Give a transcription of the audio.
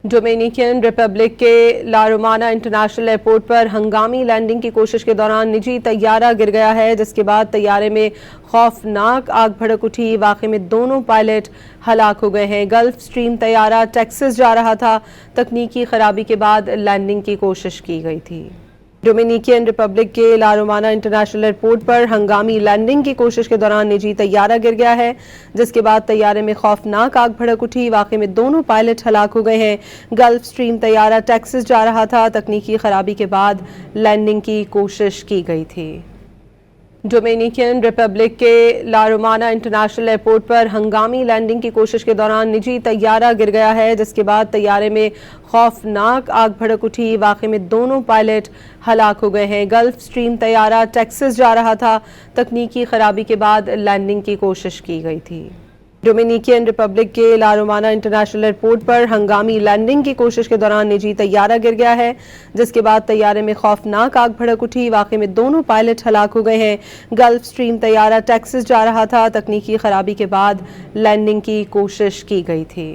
Dominican Republic के ला Romana international airport पर हंगामी लैंडिंग की कोशिश के दौरान निजी तैयारा गिर गया है, जिसके बाद तैयारे में खौफनाक आग भड़क उठी। वाक़े में दोनों पायलट हलाक हो गए हैं। गल्फ स्ट्रीम तैयारा टेक्सास जा रहा था। तकनीकी खराबी के बाद लैंडिंग की कोशिश की गई थी। डोमिनिकन रिपब्लिक के ला रोमाना इंटरनेशनल एयरपोर्ट पर हंगामी लैंडिंग की कोशिश के दौरान निजी तैयारा गिर गया है, जिसके बाद तैयारे में खौफनाक आग भड़क उठी। वाक़े में दोनों पायलट हलाक हो गए हैं। गल्फ स्ट्रीम तैयारा टेक्सास जा रहा था। तकनीकी खराबी के बाद लैंडिंग की कोशिश की गई थी। डोमिनिकन रिपब्लिक के ला रोमाना इंटरनेशनल एयरपोर्ट पर हंगामी लैंडिंग की कोशिश के दौरान निजी तैयारा गिर गया है, जिसके बाद तैयारे में खौफनाक आग भड़क उठी। वाक़े में दोनों पायलट हलाक हो गए हैं। गल्फ स्ट्रीम तैयारा टेक्सास जा रहा था। तकनीकी खराबी के बाद लैंडिंग की कोशिश की गई थी। डोमिनिकन रिपब्लिक के ला रोमाना इंटरनेशनल एयरपोर्ट पर हंगामी लैंडिंग की कोशिश के दौरान निजी तैयारा गिर गया है, जिसके बाद तैयारे में खौफनाक आग भड़क उठी। वाक़े में दोनों पायलट हलाक हो गए हैं। गल्फ स्ट्रीम तैयारा टेक्सास जा रहा था। तकनीकी खराबी के बाद लैंडिंग की कोशिश की गई थी।